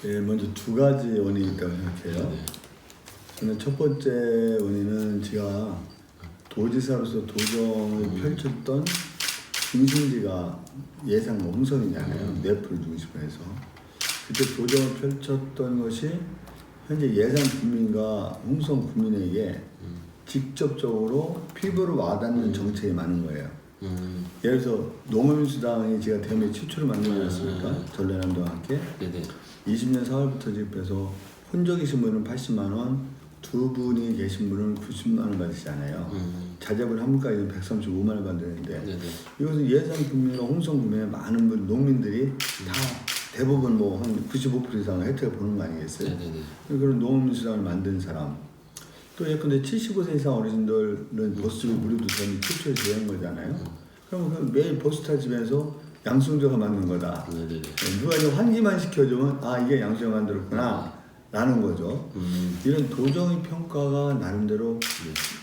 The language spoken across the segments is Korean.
예, 먼저 두 가지 원인이 있다고 생각해요. 저는 첫 번째 원인은 제가 도지사로서 도정을 펼쳤던 중심지가 예산 홍성이잖아요. 뇌풀 중심으로 해서. 그때 도정을 펼쳤던 것이 현재 예산 국민과 홍성 국민에게 직접적으로 피부로 와닿는 정책이 많은 거예요. 예를 들어서 농업민주당이 제가 대한민국 최초로 만들지 않았습니까? 전래남도와 함께. 20년 4월부터 지급해서 혼자 계신 분은 80만 원, 두 분이 계신 분은 90만 원 받으시잖아요. 자제분 한 분까지는 135만 원 받는데 이것은 예산 국민과 홍성 국민의 많은 분 농민들이 다 대부분 뭐 한 95% 이상 혜택을 보는 거 아니겠어요? 그런 농업민주당을 만든 사람. 또 예컨대 75세 이상 어르신들은 버스비 무료도 전 최초에 제한 거잖아요. 그러면 그 매일 버스 타시면서 양승조가 만든 거다. 누가 이제 환기만 시켜주면 아 이게 양승조가 만들었구나 라는 거죠. 이런 도정의 평가가 나름대로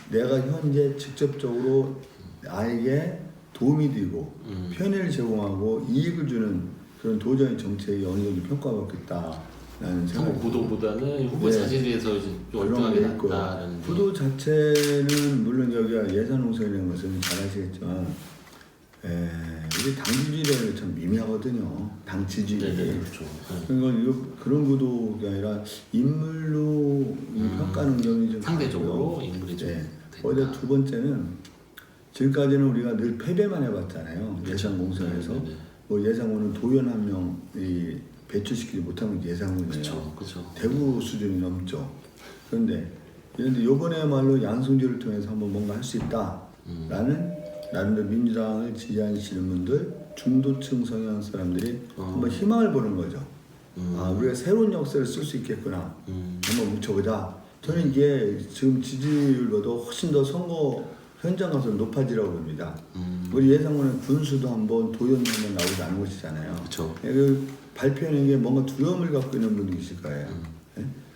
내가 현재 직접적으로 나에게 도움이 되고 편의를 제공하고 이익을 주는 그런 도정의 정책이 어느 정도 평가받고 있다라는 생각이 구도보다는 후보 자질에서 좀 월등하게 낫다는 구도 자체는 물론 여기가 예산 홍성이라는 것은 잘 아시겠지만 우리 당 지지율이 참 미미하거든요. 당 지지율이. 그렇죠. 그러니까 그런 구도가 아니라 인물로 평가하는 경우는 좀 상대적으로 인물이 좀 거기다 두 번째는 지금까지는 우리가 늘 패배만 해봤잖아요. 예산 공사에서 뭐 예산군은 도연 한 명이 배출시키지 못하면 예산군이에요. 대구 수준이 넘죠. 그런데 이번에야말로 양승주를 통해서 한번 뭔가 할 수 있다라는 나름대로 민주당을 지지하시는 분들, 중도층 성향 사람들이 한번 희망을 보는 거죠. 아, 우리가 새로운 역사를 쓸 수 있겠구나. 한번 뭉쳐보자. 저는 이게 지금 지지율보다 훨씬 더 선거 현장 가서 높아지라고 봅니다. 우리 예상군은 군수도 한번 도연 한번 나오지 않은 것이잖아요. 그 발표하는 게 뭔가 두려움을 갖고 있는 분이 있을 거예요.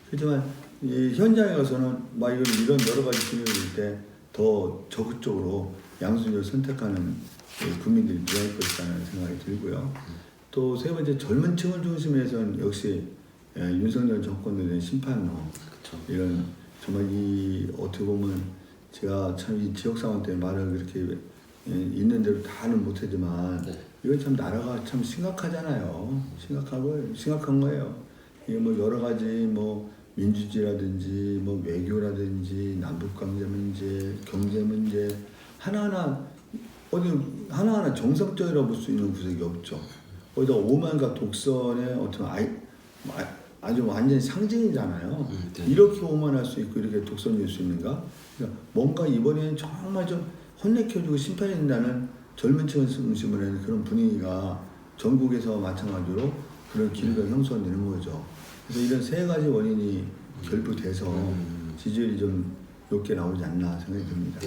그렇지만 이 현장에 가서는 막 이런 여러 가지 기회를 볼 때 더 적극적으로 양순을 선택하는 국민들이 늘어날 것이라는 생각이 들고요. 또 세 번째 젊은 층을 중심에서는 역시 윤석열 정권에 대한 심판로 이런 정말 이 어떻게 보면 제가 참 이 지역 상황 때문에 말을 그렇게 있는 대로 다는 못하지만 이건 참 나라가 참 심각하잖아요. 심각한 거예요. 이게 뭐 여러 가지 뭐 민주주의라든지 뭐 외교라든지 남북관계 문제, 경제 문제 하나하나 정상적이라고 볼 수 있는 구석이 없죠. 거기다 오만과 독선의 어떤 아주 완전히 상징이잖아요. 이렇게 오만할 수 있고 이렇게 독선일 수 있는가? 그러니까 뭔가 이번에는 정말 좀 혼내켜주고 심판이 된다는 젊은 층을 중심으로 하는 그런 분위기가 전국에서 마찬가지로 그런 기류가 형성되는 거죠. 그래서 이런 세 가지 원인이 결부돼서 지지율이 좀 높게 나오지 않나 생각이 듭니다.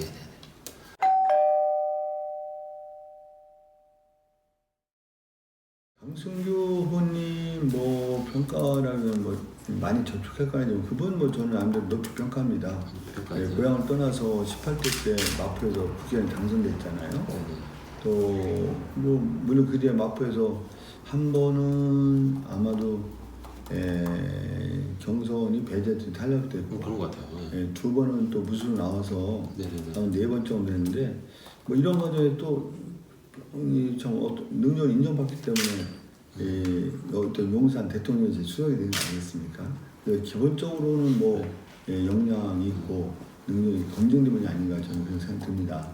강승규 후보님 뭐 평가라면 뭐 많이 접촉했거든요. 그분 뭐 저는 아무래도 높이 평가합니다. 고향을 떠나서 18대 때 마포에서 국회의원 당선됐잖아요. 또 뭐 물론 그 뒤에 마포에서 한 번은 아마도 경선이 배제돼 탈락됐고 그런 것 같아요. 두 번은 또 무수로 나와서 네 번 정도 됐는데 뭐 이런 과정에 또 능력을 인정받기 때문에 어떤 용산 대통령실 수석이 되는 거 아니겠습니까? 기본적으로는 뭐 역량이 있고 능력이 검증된 분이 아닌가 저는 그런 생각이 듭니다.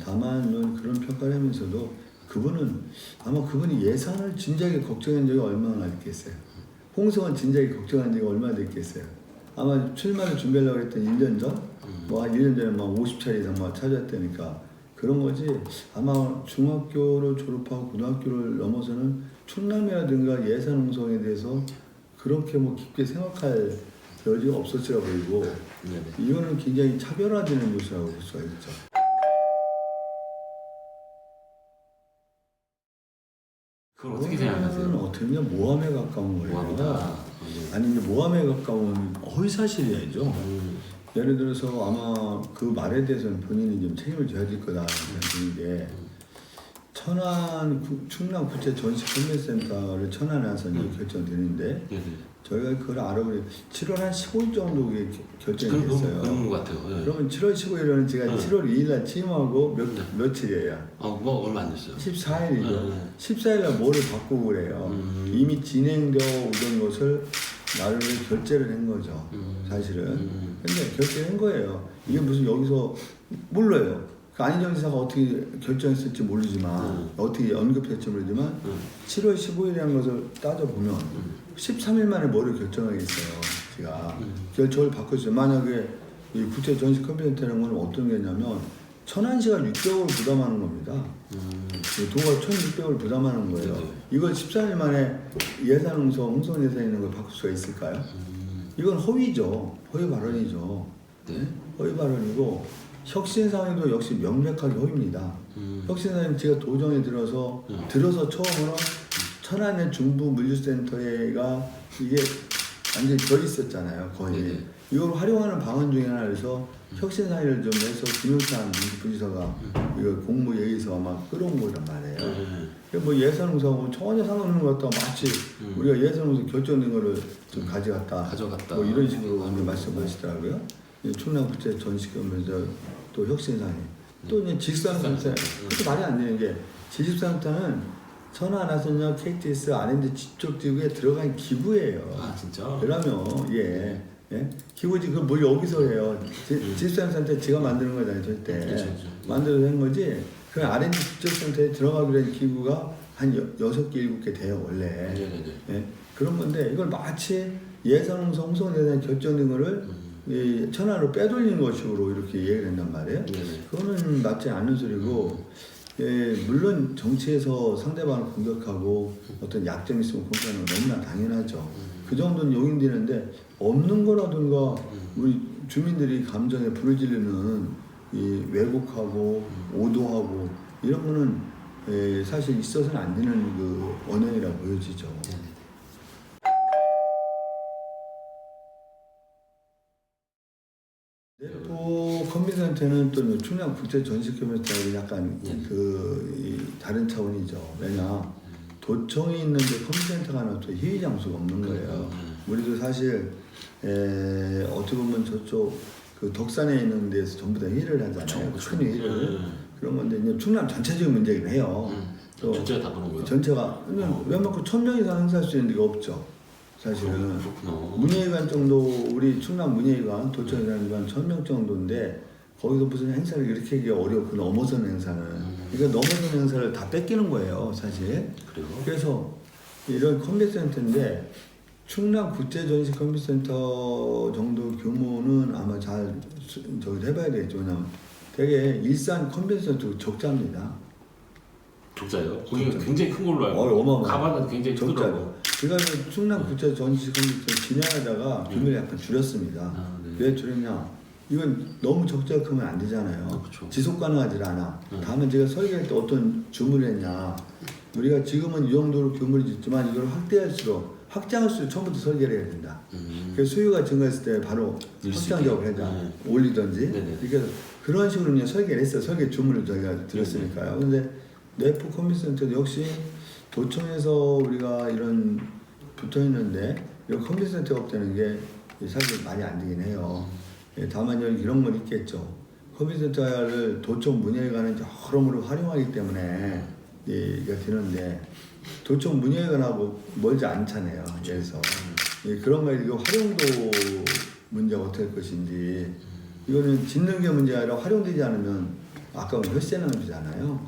다만 그런 평가를 하면서도 그분이 예산을 진작에 걱정한 적이 얼마나 됐겠어요. 홍성은 진작에 걱정한 적이 얼마나 됐겠어요. 아마 출마를 준비하려고 했던 1년 전? 뭐 한 1년 전에 막 50차례 이상 막 찾아왔다니까 그런 거지. 아마 중학교를 졸업하고 고등학교를 넘어서는 충남이라든가 예산 홍성에 대해서 그렇게 뭐 깊게 생각할 여지가 없었으라 보이고 이거는 굉장히 차별화되는 요소라고 볼 수가 있죠. 그걸 어떻게 생각하세요? 어떻게 보면 모함에 가까운 거예요. 아니 모함에 가까운 허위사실이죠. 예를 들어서 아마 그 말에 대해서는 본인이 좀 책임을 져야 될 거다 생각하는 게 충남 국제 전시 컨벤센터를 천안에 와서 결정되는데 저희가 그걸 알아보니 7월 한 15일 정도 결정이 됐어요. 그런 것 같아요. 그러면 7월 15일은 제가 7월 2일 날 취임하고 며칠이에요? 뭐 얼마 안 됐어요. 14일이죠. 14일 날 뭐를 바꾸고 그래요. 이미 진행되어 오던 것을 나를 결제를 한 거죠. 사실은. 근데 결제한 거예요. 이게 무슨 여기서 몰라요. 그 안희정 지사가 어떻게 결정했을지 모르지만 어떻게 언급했을지 모르지만 7월 15일이라는 것을 따져보면 13일 만에 뭐를 결정하겠어요. 제가 저를 바꿨어요. 만약에 이 국제 전시 컨벤센터라는 건 어떤 게냐면 천안시가 600억을 부담하는 겁니다. 도가 1,600억을 부담하는 거예요. 이걸 13일 만에 홍성 예산에 있는 걸 바꿀 수가 있을까요? 이건 허위죠. 허위 발언이죠. 허위 발언이고 혁신상에도 역시 명백하게 허위입니다. 혁신상에 제가 도정에 들어서 처음으로 천안의 중부 물류센터가 이게 완전히 별 있었잖아요. 거의. 이걸 활용하는 방안 중에 하나에서 혁신상의를 좀 해서 김용찬 부지사가 이거 공무 얘기서 막 끌어온 거란 말이에요. 뭐 예산공사하고 전혀 상관없는 것 같다. 마치 우리가 예산공사 결정된 거를 좀 가져갔다. 뭐 이런 식으로 말씀하시더라고요. 충남 국제 전시권에서 또 혁신상이 또 이제 지식산업센터 그것도 말이 안 되는 게 지식산업센터는 천안 아산역 KTS R&D 지적지구에 들어간 기구예요. 아 진짜? 그러면 기구지 그걸 뭘 여기서 해요. 지식산업센터 지가 만드는 거잖아요 절대. 만들어서 한 거지. 그 R&D 지적센터에 들어가기로 한 기구가 한 6개 7개 돼요 원래. 그런 건데 이걸 마치 예산공사 홍성예산 결정된 거를 천안으로 빼돌리는 것식으로 이렇게 얘기를 한단 말이에요. 그거는 맞지 않는 소리고, 물론 정치에서 상대방을 공격하고 어떤 약점이 있으면 공격하는 건 너무나 당연하죠. 그 정도는 용인되는데 없는 거라든가 우리 주민들이 감정에 불을 지르는 이 왜곡하고 오도하고 이런 거는 사실 있어서는 안 되는 그 언행이라고 보여지죠. 내포 컨벤센터는 또 충남 국제 전시 컨벤센터는 약간 다른 차원이죠. 왜냐 도청이 있는데 컨벤센터가 하나 또 희귀 장소가 없는 거예요. 우리도 사실 어떻게 보면 저쪽 그 덕산에 있는 데서 전부 다 회의를 하잖아요. 큰 회의를 그런 건데 이제 충남 전체적인 문제긴 해요. 또 전체가 다 그런 거예요? 전체가 웬만큼 1,000명 이상 행사할 수 있는 데가 없죠. 사실은 문예회관 정도 우리 충남 문예회관 도청회관 1,000명 정도인데 거기서 무슨 행사를 이렇게 하기 어렵고 넘어서는 행사는 그러니까 넘어서는 행사를 다 뺏기는 거예요 사실. 그래서 이런 컨벤센터인데 충남 국제전시 컨벤센터 정도 규모는 아마 잘 저기 해봐야 되겠죠. 왜냐면 되게 일산 컨벤센터 적자입니다. 적자요? 거기가 굉장히 큰 걸로 알고 어마어마해요. 가봐도 굉장히 크더라고요. 제가 충남 국제 전시 컨벤센터 진행하다가 규모를 약간 줄였습니다. 왜 줄였냐? 이건 너무 적자가 크면 안 되잖아요. 지속 가능하지 않아. 다음에 제가 설계할 때 어떤 주문을 했냐? 우리가 지금은 이 정도로 규모를 짓지만 이걸 확장할수록 처음부터 설계를 해야 된다. 그래서 수요가 증가했을 때 바로 확장 작업을 하자. 올리든지. 그러니까 그런 식으로 그냥 설계를 했어요. 설계 주문을 저희가 드렸으니까요. 근데 내포 컨벤센터 역시 도청에서 우리가 이런 붙어 있는데 이런 컨벤센터가 없다는 게 사실 많이 안 되긴 해요. 다만 이런 건 있겠죠. 컨벤센터를 도청 문예회관은 여러모로 활용하기 때문에 얘기가 되는데 도청 문예회관하고 멀지 않잖아요. 그래서 그런 거에 활용도 문제가 어떻게 할 것인지 이거는 짓는 게 문제가 아니라 활용되지 않으면 아까운 혈세는 문제잖아요.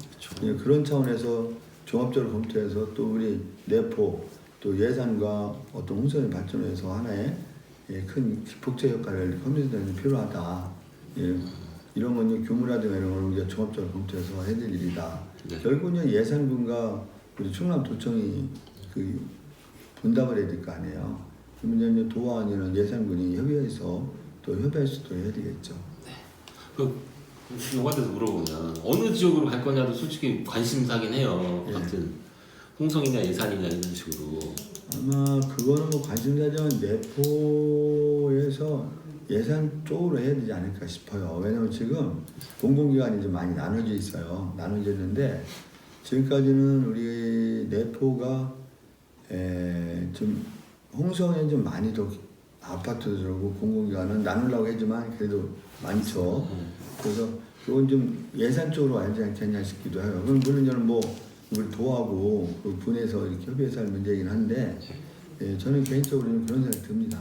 그런 차원에서 종합적으로 검토해서 또 우리 내포 또 예산과 어떤 홍성의 발전에서 하나의 큰 복제 효과를 컨벤센터는 필요하다. 이런 건 규모라든가 이런 걸 우리가 종합적으로 검토해서 해야 될 일이다. 결국은 예산군과 우리 충남도청이 그 분담을 해야 될 거 아니에요. 그러면 도와 아니면 예산군이 협의해서 또 협의할 수도 해야 되겠죠. 요한테서 물어보면 어느 지역으로 갈 거냐도 솔직히 관심사긴 해요. 같은 홍성이냐 예산이냐 이런 식으로. 아마 그거는 뭐 관심사지만 내포에서 예산 쪽으로 해야 되지 않을까 싶어요. 왜냐면 지금 공공기관이 좀 많이 나눠져 있어요. 나눠져 있는데 지금까지는 우리 내포가 좀 홍성에 좀 많이 더 아파트 들어오고 공공기관은 나누려고 했지만 그래도 많죠. 그래서 그건 좀 예산적으로 와야지 않겠냐 싶기도 해요. 그럼 물론 저는 뭐 우리 도하고 그 군에서 이렇게 협의해서 할 문제이긴 한데 저는 개인적으로는 그런 생각이 듭니다.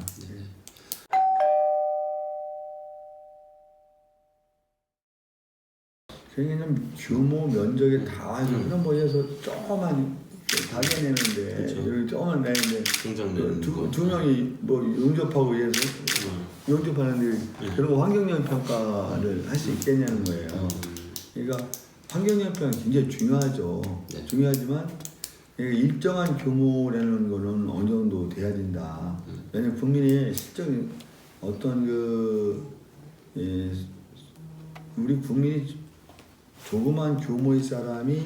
그냥 규모 면적에 다 그런 모여서 조그만 가게 내는데 여기 조그만 내는데 두 명이 뭐 용접하고 해서 용접하는데 그런 거 환경영 평가를 할 수 있겠냐는 거예요. 그러니까 환경영 평가 굉장히 중요하죠. 중요하지만 일정한 규모라는 거는 어느 정도 돼야 된다. 왜냐면 국민의 실적인 어떤 우리 국민이 조그만 규모의 사람이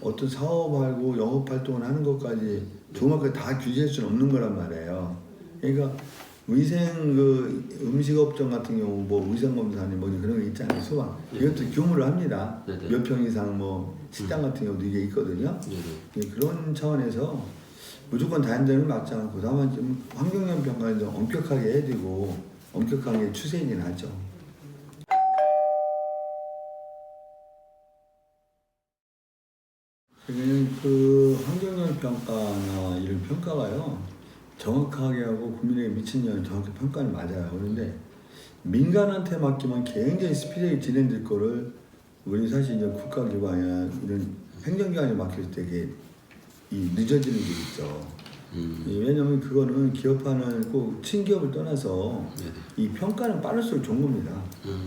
어떤 사업하고 영업활동을 하는 것까지 조그맣게 다 규제할 수는 없는 거란 말이에요. 그러니까 위생 음식업종 같은 경우 뭐 위생검사니 뭐 그런 거 있잖아요. 소방 이것도 규모를 합니다. 몇 평 이상 뭐 식당 같은 경우도 이게 있거든요. 그런 차원에서 무조건 다 한다는 건 맞지 않고 다만 좀 환경영 평가를 좀 엄격하게 해야 되고 엄격하게 추세이긴 하죠. 그 환경영 평가나 이런 평가가요 정확하게 하고 국민에게 미친 영향을 정확히 평가는 맞아요. 그런데 민간한테 맡기면 굉장히 스피드하게 진행될 거를 우리 사실 이제 국가기관이나 이런 행정기관에 맡길 때 이게 늦어지는 게 있죠. 왜냐하면 그거는 기업하는 꼭 친기업을 떠나서 이 평가는 빠를수록 좋은 겁니다.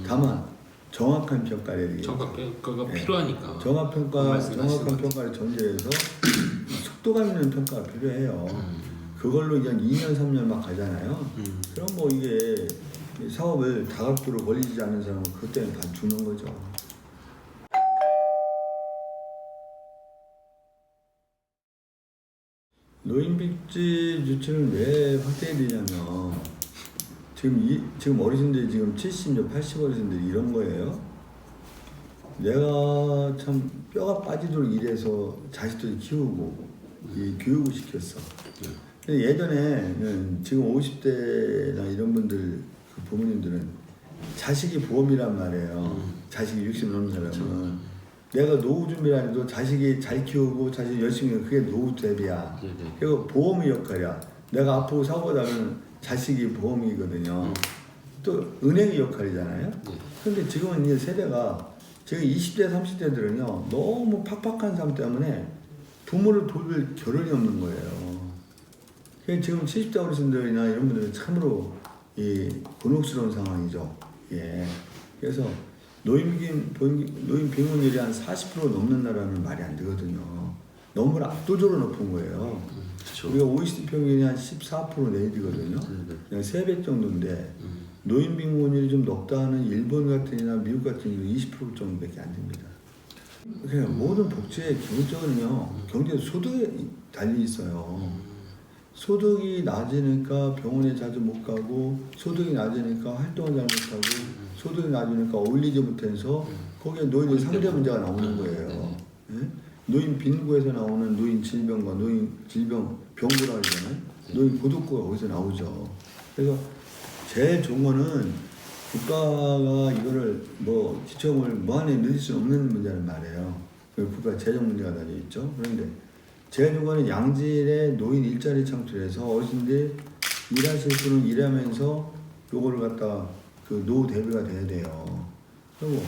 다만 정확한 평가를 해야 되겠죠. 정확한 평가가 필요하니까. 정확한 평가를 전제해서 속도감 있는 평가가 필요해요. 그걸로 그냥 2년, 3년 막 가잖아요. 그럼 뭐 이게 사업을 다각도로 벌리지 않는 사람은 그것 때문에 다 죽는 거죠. 노인복지 유치를 왜 확대해야 되냐면 지금 어르신들이 지금 70, 80 어르신들이 이런 거예요. 내가 참 뼈가 빠지도록 일해서 자식들 키우고 교육을 시켰어. 근데 예전에 지금 50대나 이런 분들 그 부모님들은 자식이 보험이란 말이에요. 자식이 60 넘는 사람은 내가 노후 준비를 해도 자식이 잘 키우고 자식이 열심히 하면 그게 노후 대비야. 그리고 보험의 역할이야. 내가 아프고 사고 나면 자식이 보험이거든요. 또 은행의 역할이잖아요. 그런데 지금은 이제 세대가 지금 20대, 30대들은요 너무 팍팍한 삶 때문에 부모를 돌볼 겨를이 없는 거예요. 그래서 지금 70대 어르신들이나 이런 분들은 참으로 곤혹스러운 상황이죠. 그래서 노인 빈곤율이 한 40% 넘는 나라는 말이 안 되거든요. 너무 압도적으로 높은 거예요. 그쵸. 우리가 OECD 평균이 한 14% 내외거든요. 그냥 3배 정도인데 노인 빈곤율이 좀 높다 하는 일본 같은이나 미국 같은 경우 20% 정도밖에 안 됩니다. 그냥 모든 복지의 기본적으로는요 경제 소득에 달려 있어요. 소득이 낮으니까 병원에 자주 못 가고 소득이 낮으니까 활동을 잘 못하고 소득이 낮으니까 어울리지 못해서 거기에 노인의 상대 문제가 나오는 거예요. 노인 빈구에서 나오는 노인 질병과 노인 질병 병구라고 하잖아요. 노인 고독구가 거기서 나오죠. 그래서 제일 좋은 거는 국가가 이거를 뭐 기초금을 무한히 늘릴 수 없는 문제는 말이에요. 국가 재정 문제가 달려 있죠. 그런데 제일 좋은 거는 양질의 노인 일자리 창출해서 어르신들 일하실 분은 일하면서 요거를 갖다 그 노후 대비가 돼야 돼요. 그리고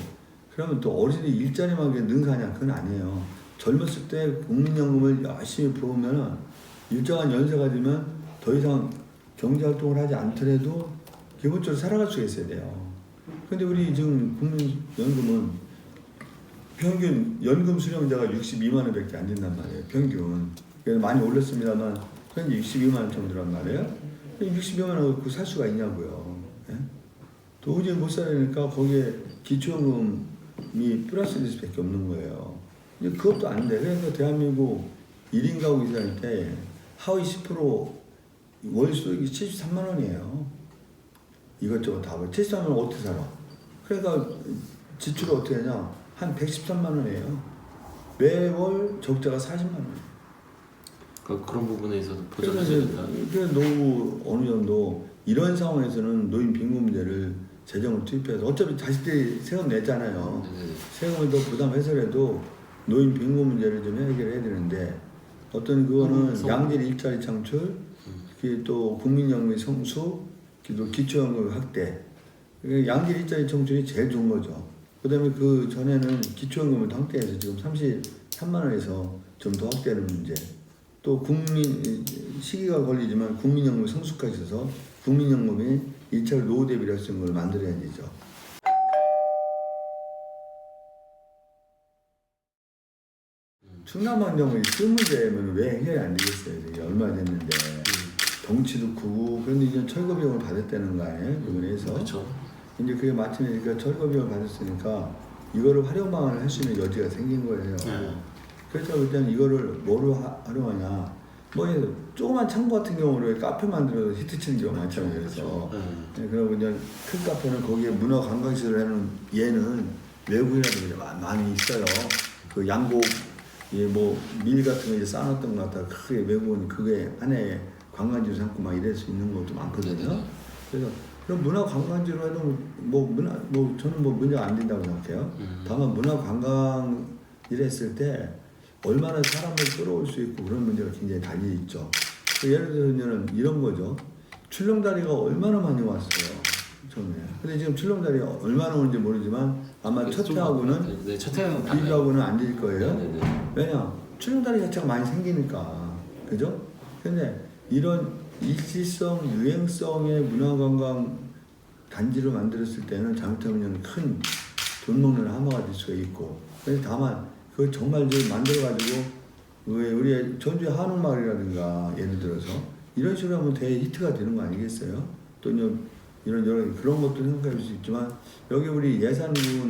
그러면 또 어르신들이 일자리만 능사냐? 그건 아니에요. 젊었을 때 국민연금을 열심히 부으면 일정한 연세가 되면 더 이상 경제활동을 하지 않더라도 기본적으로 살아갈 수가 있어야 돼요. 근데 우리 지금 국민연금은 평균 연금 수령자가 62만 원밖에 안 된단 말이에요. 평균. 그래서 많이 올랐습니다만 현재 62만 원 정도란 말이에요. 62만 원 갖고 살 수가 있냐고요. 도저히 못 살으니까 거기에 기초연금이 플러스 될 수밖에 없는 거예요. 이제 그것도 안 돼. 그래서 대한민국 1인 가구 이사일 하위 10% 월 수익이 73만 원이에요. 이것저것 다. 73만 원 어떻게 살아? 그러니까 지출을 어떻게 하냐? 한 113만 원이에요. 매월 적자가 40만 원. 그런 부분에서도 그래서 보전하셔야 된다. 노후 어느 정도 이런 상황에서는 노인 빈곤 문제를 재정을 투입해서 어차피 자식들이 세금 내잖아요. 네네. 세금을 더 부담해서라도 노인 빈곤 문제를 좀 해결해야 되는데 어떤 그거는 양질 일자리 창출, 그게 또 국민연금의 성수, 또 기초연금 확대. 양질 일자리 창출이 제일 좋은 거죠. 그다음에 그 전에는 기초연금을 확대해서 지금 33만 원에서 좀 더 확대하는 문제. 또 국민 시기가 걸리지만 국민연금을 성숙화시켜서 국민연금이 일차로 노후 대비를 할 수 있는 걸 만들어야 되죠. 충남환경의 술 문제면 왜 해결이 안 되겠어요? 이게 얼마 됐는데 덩치도 크고 그런데 이제 철거 비용을 받았다는 거 아니에요? 이번에 해서 그렇죠. 이제 그게 마침이니까 철거 비용을 받았으니까 이거를 활용 방안을 할 수 있는 여지가 생긴 거예요. 그래서 일단 이거를 뭐로 활용하냐? 뭐 조그만 창고 같은 경우로 카페 만들어서 히트 치는 경우가 많잖아요. 그래서 그러고 이제 큰 카페는 거기에 문화 관광시설을 하는 얘는 외국인들이 많이 있어요. 그 양곡 뭐밀 같은 거 이제 쌓아놨던 것 같다. 크게 외국은 그게 하나의 관광지로 삼고 막 이럴 수 있는 것도 많거든요. 그래서 그럼 문화 관광지로 해도 저는 뭐 문제가 안 된다고 생각해요. 다만 문화 관광 이랬을 때 얼마나 사람을 끌어올 수 있고 그런 문제가 굉장히 달리 있죠. 예를 들면 이런 거죠. 출렁다리가 얼마나 많이 왔어요. 처음에. 근데 지금 출렁다리가 얼마나 오는지 모르지만 아마 첫 해하고는 비교하고는 안 될 거예요. 왜냐? 출렁다리 자체가 많이 생기니까. 그죠? 근데 이런 일시성, 유행성의 문화관광 단지를 만들었을 때는 잘못하면 큰 돈 먹는 하마가 될 수가 있고. 근데 다만 그걸 정말 만들어가지고 우리 전주의 한옥마을이라든가 예를 들어서 이런 식으로 하면 대히트가 되는 거 아니겠어요? 또 이런 여러 그런 것도 생각할 수 있지만 여기 우리 예산군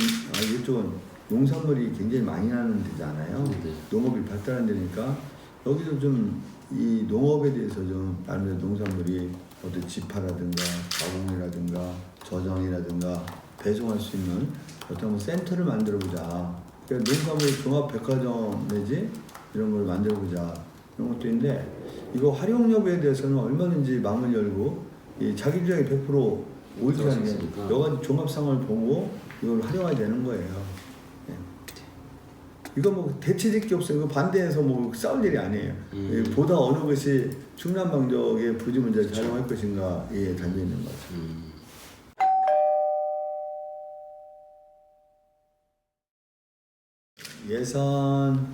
이쪽은 농산물이 굉장히 많이 나는 데잖아요. 농업이 발달한 데니까 여기서 좀 이 농업에 대해서 좀 나름대로 농산물이 어떤 지파라든가 가공이라든가 저장이라든가 배송할 수 있는 어떤 센터를 만들어보자. 그러니까 농산물 종합 백화점 내지 이런 걸 만들어보자. 이런 것도 있는데 이거 활용 여부에 대해서는 얼마든지 마음을 열고 이 자기 주장이 100% 옳지 않은 게 여러 가지 종합 상황을 보고 이걸 활용해야 되는 거예요. 이거 뭐 대체될 게 없어요. 이거 반대해서 뭐 싸울 일이 아니에요. 보다 어느 것이 충남방적의 부지 문제를 잘 활용할 것인가에 달려 있는 거죠. 예산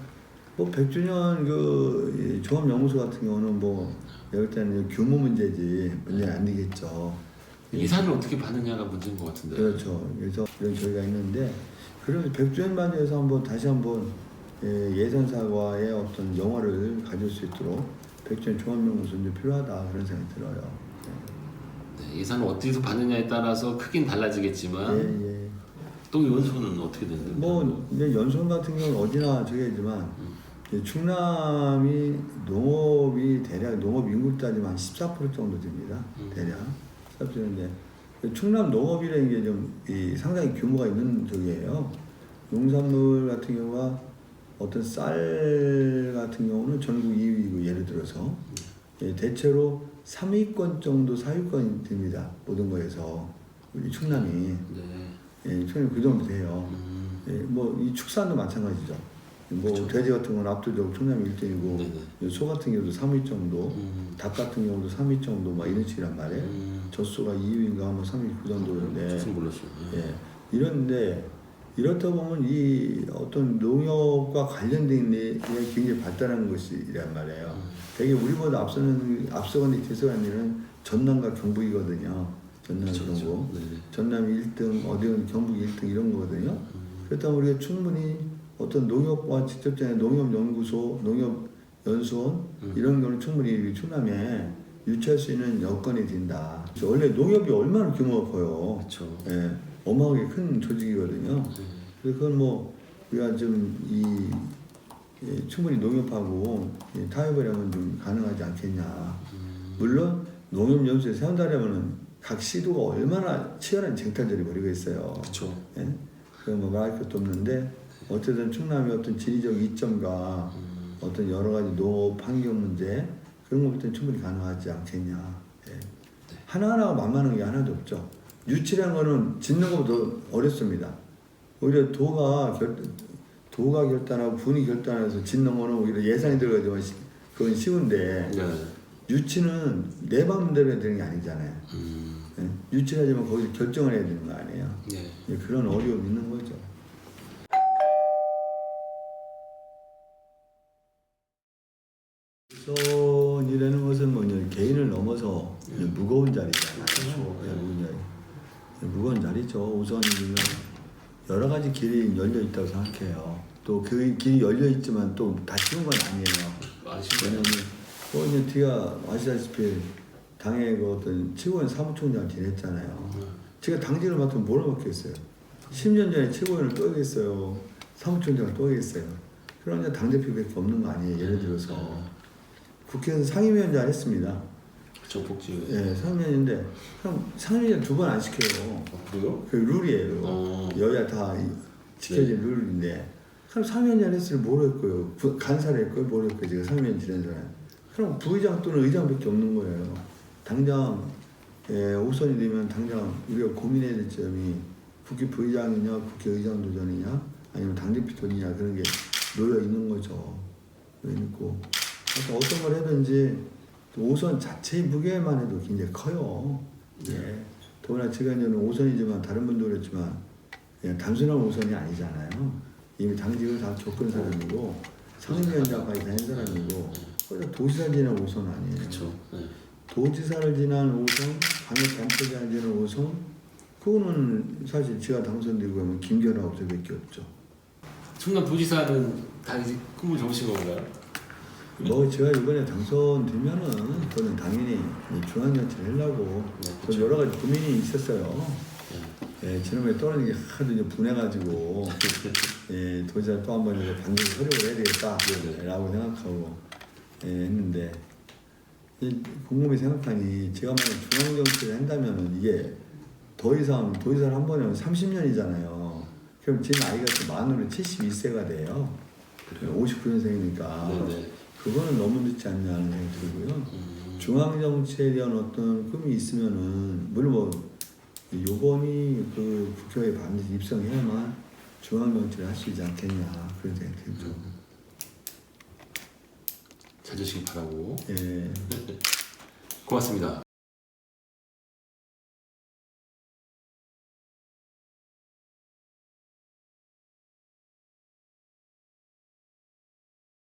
뭐 100주년 그 종합연구소 같은 경우는 뭐 내가 볼 때는 규모 문제지 문제는 안 되겠죠. 예산을 어떻게 받느냐가 문제인 것 같은데. 그렇죠. 그래서 이런 저희가 있는데 그런 100주년 맞이해서 다시 한번 예산사과의 어떤 영화를 가질 수 있도록 100주년 종합연구소 좀 필요하다 그런 생각이 들어요. 네, 예산을 어디서 받느냐에 따라서 크긴 달라지겠지만 또 연수는 어떻게 되는 거예요? 뭐 이제 연수원 같은 경우는 어디나 저기지만 충남이 농업이 대략 농업 인구 따지면 한 14% 정도 됩니다. 대략 14%인데 충남 농업이라는 게 좀 상당히 규모가 있는 쪽이에요. 농산물 같은 경우가 어떤 쌀 같은 경우는 전국 2위고 예를 들어서 대체로 3위권 정도 4위권이 됩니다. 모든 거에서 우리 충남이 충남이 그 정도 돼요. 뭐 이 축산도 마찬가지죠. 뭐 그쵸. 돼지 같은 건 압도적으로 충남이 1등이고 소 같은 경우도 3위 정도, 닭 같은 경우도 3위 정도 막 이런 식이란 말이에요. 젖소가 2위인가 뭐 3위 그 정도인데 이런데 이렇다 보면 이 어떤 농업과 관련된 게 굉장히 발달한 것이란 말이에요. 되게 우리보다 앞서가는 뒤서가는 일은 전남과 경북이거든요. 전남 경북. 전남이 1등, 어디는 경북이 1등 이런 거거든요. 그렇다면 우리가 충분히 어떤 농업과 직접적인 농업연구소, 농업연수원 이런 거는 충분히 충남에 유치할 수 있는 여건이 된다. 원래 농업이 얼마나 규모가 커요. 예, 어마어마하게 큰 조직이거든요. 그래서 그건 뭐 우리가 좀 충분히 농협하고 타협을 하면 좀 가능하지 않겠냐. 물론 농업연수에 세운다려면은 각 시도가 얼마나 치열한 쟁탈전이 벌이고 있어요. 그렇죠. 예? 그 뭐 말할 것도 없는데 어쨌든 충남의 어떤 지리적 이점과 어떤 여러 가지 농업 환경 문제 그런 것 때문에 충분히 가능하지 않겠냐. 예. 하나하나가 만만한 게 하나도 없죠. 유치라는 거는 짓는 것보다 어렵습니다. 오히려 도가 결단하고 분이 결단해서 짓는 거는 오히려 예산이 들어가지만 그건 쉬운데 유치는 내 마음대로 해야 되는 게 아니잖아요. 예? 유치하지만 거기서 결정을 해야 되는 거 아니에요. 예, 그런 어려움이 있는 거죠. 우선이라는 것은 뭐 이제 개인을 넘어서 이제 무거운 자리잖아요. 예, 무거운 자리죠. 우선이면 여러 가지 길이 열려 있다고 생각해요. 또 그 길이 열려 있지만 또 다 쉬운 건 아니에요. 왜냐면 또 이제 뒤가 아시다시피 당의 그 어떤 최고위원 사무총장을 지냈잖아요. 제가 당직을 맡으면 뭘 맡겠어요? 10년 전에 최고위원을 또 하겠어요. 사무총장을 또 하겠어요. 그러면 당대표밖에 없는 거 아니에요. 예를 들어서 국회에서 상임위원장 했습니다. 그쵸, 복지. 예, 상임위원인데 그럼 상임위원장 2번 안 시켜요. 그래요? 그 룰이에요. 여야 다 지켜진 룰인데 그럼 상임위원장 했으니 뭘 했고요? 간사를 했고요? 뭘 했고요? 제가 상임위원 지낸 사람. 그럼 부의장 또는 의장밖에 없는 거예요. 당장 오선이 되면 당장 우리가 고민해야 될 점이 국회 부의장이냐, 국회의장 도전이냐, 아니면 당대표 도전이냐 그런 게 놓여 있는 거죠. 있고 어떤 걸 하든지 오선 자체의 무게만 해도 굉장히 커요. 예. 더구나 제가 이제는 오선이지만 다른 분도 그랬지만 그냥 단순한 오선이 아니잖아요. 이미 당직을 다 겪은 사람이고 상임위원장까지 다 한 사람이고 거기다 도지사 지난 오선 아니에요. 그렇죠. 도지사를 지난 오선, 광역단체장을 지난 오선 그거는 사실 제가 당선되고 하면 김경호 없어밖에 없죠. 충남 부지사는 다 이제 꿈을 접으신 건가요? 뭐 제가 이번에 당선되면은 저는 당연히 중앙정치를 하려고 저 여러 가지 고민이 있었어요. 예, 지난번에 떨어진 게 하도 이제 분해가지고 예, 도지사 또 한 번 반드시 활용을 해야 되겠다라고 생각하고 했는데 곰곰이 생각하니 제가 만약 중앙정치를 한다면은 이게 더 이상 도지사를 한 번에 하면 30년이잖아요. 그럼 제 나이가 또 만으로 71세가 돼요. 59년생이니까 그거는 너무 늦지 않냐 하는 생각이 들고요. 중앙정치에 대한 어떤 꿈이 있으면은 물론 뭐 요번이 그 국회에 반드시 입성해야만 중앙정치를 할 수 있지 않겠냐 그런 생각이 들죠. 잘 되시길 바라고. 예. 고맙습니다.